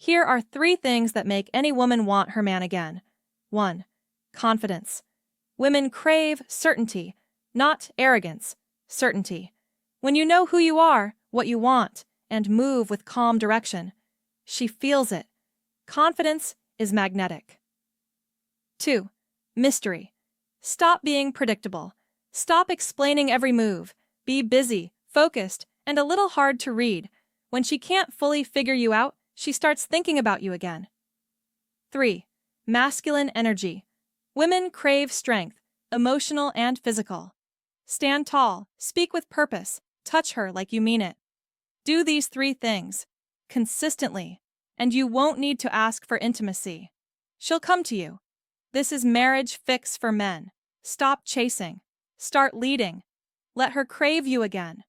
Here are 3 things that make any woman want her man again. 1. Confidence. Women crave certainty, not arrogance, certainty. When you know who you are, what you want, and move with calm direction, she feels it. Confidence is magnetic. 2. Mystery. Stop being predictable. Stop explaining every move. Be busy, focused, and a little hard to read. When she can't fully figure you out, she starts thinking about you again. 3. Masculine energy. Women crave strength, emotional and physical. Stand tall, speak with purpose, touch her like you mean it. Do these 3 things consistently, and you won't need to ask for intimacy. She'll come to you. This is marriage fix for men. Stop chasing. Start leading. Let her crave you again.